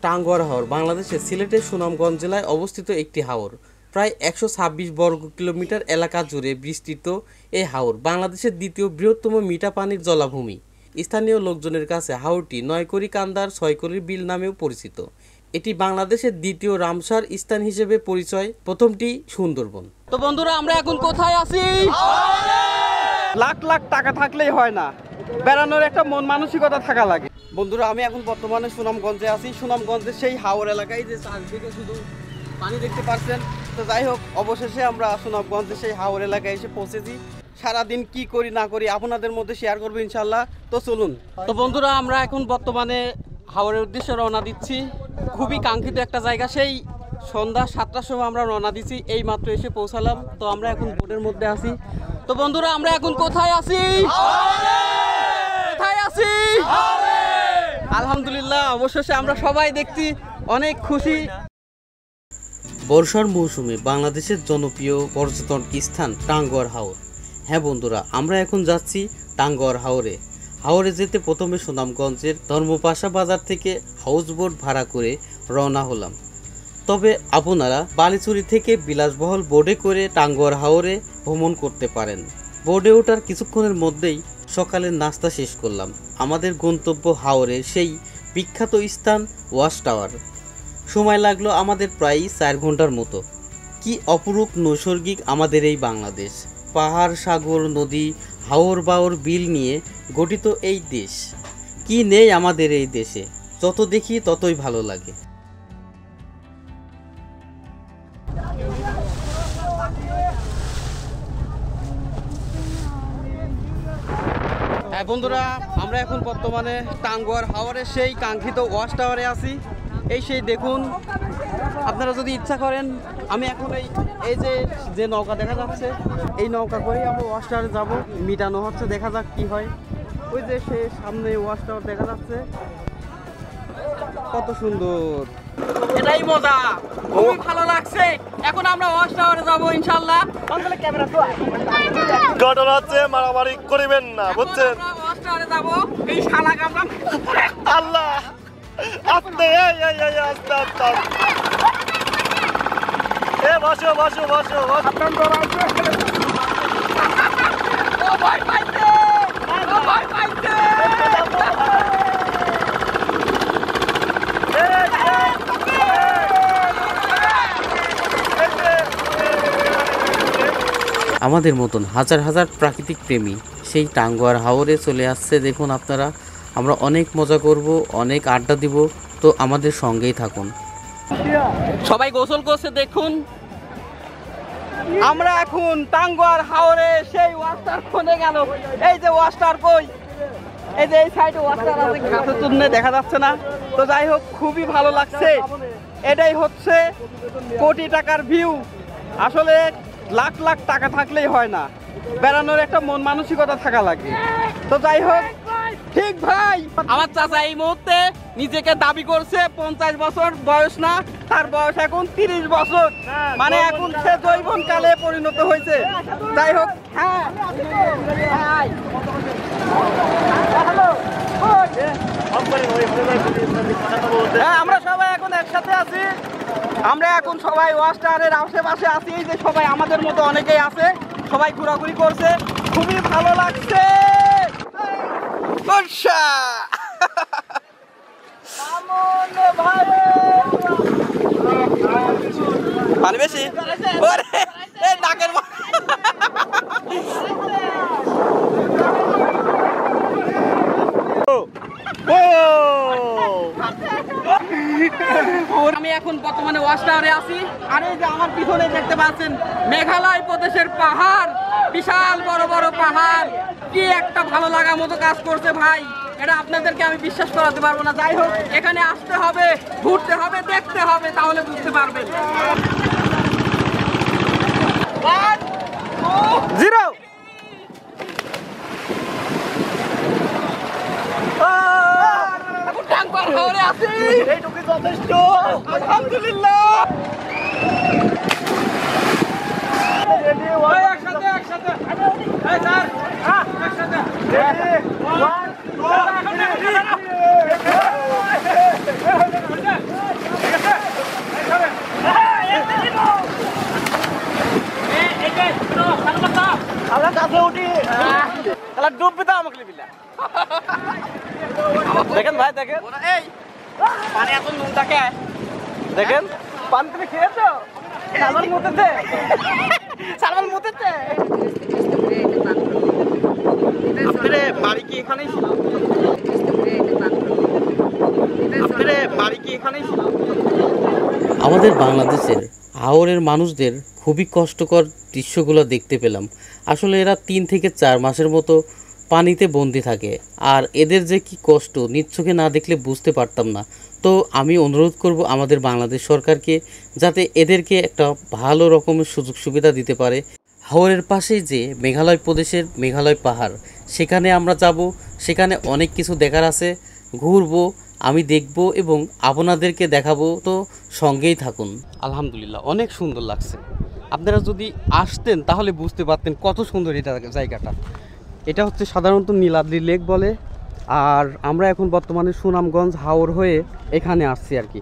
টাঙ্গুয়ার হাওর বাংলাদেশের সিলেটের সুনামগঞ্জ জেলায় অবস্থিত একটি হাওর। প্রায় ১২৬ বর্গ কিলোমিটার এলাকা জুড়ে বিস্তৃত এই হাওর বাংলাদেশের দ্বিতীয় বৃহত্তম মিঠা পানির জলাভূমি। স্থানীয় লোকজনের কাছে হাওরটি নয়কড়ি কান্দার ছয়কড়ির বিল নামেও পরিচিত। এটি বাংলাদেশের দ্বিতীয় রামসার স্থান হিসেবে পরিচয়, প্রথমটি সুন্দরবন। তো বন্ধুরা, আমরা এখন কোথায় আছি? লাখ লাখ টাকা থাকলেই হয় না, বেড়ানোর একটা মন মানসিকতা থাকা লাগে। বন্ধুরা, আমি এখন বর্তমানে সুনামগঞ্জে আছি। সুনামগঞ্জের সেই হাওর এলাকায়, যে চারদিকে শুধু পানি দেখতে পাচ্ছেন। তো যাই হোক, অবশেষে আমরা সুনামগঞ্জের সেই হাওর এলাকায় এসে পৌঁছেছি। সারাদিন কি করি না করি আপনাদের মধ্যে শেয়ার করবো ইনশাল্লাহ। তো চলুন। তো বন্ধুরা, আমরা এখন বর্তমানে হাওরের উদ্দেশ্যে রওনা দিচ্ছি। খুবই কাঙ্ক্ষিত একটা জায়গা। সেই সন্ধ্যা 7টার সময় আমরা রওনা দিচ্ছি, এই মাত্র এসে পৌঁছালাম। তো আমরা এখন বোটের মধ্যে আছি। তো বন্ধুরা, আমরা এখন কোথায় আছি? কোথায় আছি? আলহামদুলিল্লাহ, অবশেষে আমরা সবাই দেখছি, অনেক খুশি। বর্ষার মৌসুমে বাংলাদেশের জনপ্রিয় পর্যটন স্থান টাঙ্গুয়ার হাওর। হ্যাঁ বন্ধুরা, আমরা এখন যাচ্ছি টাঙ্গুয়ার হাওরে। হাওরে যেতে প্রথমে সুনামগঞ্জের ধর্মপাশা বাজার থেকে হাউসবোট ভাড়া করে রওনা হলাম। তবে আপনারা বালিচুরি থেকে বিলাসবহুল বোটে করে টাঙ্গুয়ার হাওরে ভ্রমণ করতে পারেন। বোটে ওঠার কিছুক্ষণের মধ্যেই সকালের নাস্তা শেষ করলাম। আমাদের গন্তব্য হাওরের সেই বিখ্যাত স্থান ওয়াচ টাওয়ার। সময় লাগলো আমাদের প্রায় 4 ঘন্টার মতো। কি অপরূপ নৈসর্গিক আমাদের এই বাংলাদেশ! পাহাড়, সাগর, নদী, হাওর বাওর বিল নিয়ে গঠিত এই দেশ। কি নেই আমাদের এই দেশে! যত দেখি ততই ভালো লাগে। হ্যাঁ বন্ধুরা, আমরা এখন বর্তমানে টাঙ্গুয়ার হাওরের সেই কাঙ্ক্ষিত ওয়াচ টাওয়ারে আছি। এই সেই দেখুন, আপনারা যদি ইচ্ছা করেন, আমি এখন এই যে নৌকা দেখা যাচ্ছে, এই নৌকা করেই আমরা ওয়াচ টাওয়ারে যাবো। মিটানো হচ্ছে, দেখা যাক কি হয়। ওই যে সে সামনে ওয়াচ টাওয়ার দেখা যাচ্ছে, কত সুন্দর! এটাই মজা, খুবই ভালো লাগছে। এখন আমরা ওয়াচ টাওয়ারে যাবো ইনশাআল্লাহ। ঘটনা হচ্ছে, মারামারি করিবেন না, বুঝছেন? ওয়াচ টাওয়ারে যাবো, এই শালা কামড়া আল্লাহ, আস্তে আস্তে আস্তে। এ বসো বসো বসো। ও ভয় পাইছে, ও ভয় পাইছে। আমাদের মতন হাজার হাজার প্রাকৃতিক প্রেমী সেই টাঙ্গুয়ার হাওরে চলে আসছে। দেখুন আপনারা, আমরা অনেক মজা করব, অনেক আড্ডা দিব। তো আমাদের সঙ্গেই থাকুন। সবাই গোসল করছে দেখুন। আমরা এখন টাঙ্গুয়ার হাওরে সেই ওয়াচটার কোনে গেল। এই যে ওয়াচটার কই, এই যে এই সাইডে ওয়াচটার আছে, গাছের জন্য দেখা যাচ্ছে না। তো যাই হোক, খুবই ভালো লাগছে। এটাই হচ্ছে কোটি টাকার ভিউ। আসলে লাখ লাখ টাকা থাকলেই হয় না, বেড়ানোর একটা মন মানসিকতা থাকা লাগে। তো যাই হোক, ঠিক ভাই, আমার চাচা এই মুহূর্তে নিজেকে দাবি করছে 50 বছর বয়স না, তার বয়স এখন 30 বছর। মানে এখন সে যৌবন কালে পরিণত হয়েছে। যাই হোক, হ্যাঁ আমরা সবাই এখন একসাথে আছি। আমরা এখন সবাই ওয়াচ টাওয়ারের আশেপাশে আছি। এই যে সবাই আমাদের মতো অনেকেই আছে, সবাই ঘোরাঘুরি করছে, খুবই ভালো লাগছে। পানি বেশি নাকের আমি এখন বর্তমানে ওয়াচ টাওয়ারে আছি। আর এই যে আমার পিছনে দেখতে পাচ্ছেন মেঘালয় প্রদেশের পাহাড়, বিশাল বড় বড় পাহাড়। কি একটা ভালো লাগার মতো কাজ করছে ভাই, এটা আপনাদেরকে আমি বিশ্বাস করাতে পারবো না। যাই হোক, এখানে আসতে হবে, ঘুরতে হবে, দেখতে হবে, তাহলে বুঝতে পারবেন। 1 2 0 টাঙ্গুয়ার হাওরে আছি, এইটুকু যথেষ্ট আলহামদুলিল্লাহ। একসাথে একসাথে একসাথে আমরা কাছে উঠি তাহলে ডুববে তো আমাকে লিবিলা দেখেন ভাই দেখেন এই পানি এত নুন থাকে দেখেন পানি তুমি খেয়েছো সালমান মুতেছে সালমান মুতেছে আপনারে বাড়ি কি এখানেই ছিল আপনারে বাড়ি কি এখানেই ছিল আমাদের বাংলাদেশের হাওরের মানুষদের খুবই কষ্টকর দৃশ্যগুলো দেখতে পেলাম। আসলে এরা 3 থেকে 4 মাসের মতো পানিতে বন্দি থাকে, আর এদের যে কি কষ্ট নিজ চোখে না দেখলে বুঝতে পারতাম না। তো আমি অনুরোধ করব আমাদের বাংলাদেশ সরকারকে যাতে এদেরকে একটা ভালো রকমের সুযোগ সুবিধা দিতে পারে। হাওরের পাশেই যে মেঘালয় প্রদেশের মেঘালয় পাহাড়, সেখানে আমরা যাব, সেখানে অনেক কিছু দেখার আছে, ঘুরবো, আমি দেখব এবং আপনাদেরকে দেখাবো। তো সঙ্গেই থাকুন। আলহামদুলিল্লাহ অনেক সুন্দর লাগছে। আপনারা যদি আসতেন তাহলে বুঝতে পারতেন কত সুন্দর এটা জায়গাটা। এটা হচ্ছে সাধারণত নীলাদ্রি লেক বলে, আর আমরা এখন বর্তমানে সুনামগঞ্জ হাওর হয়ে এখানে আসছি আর কি।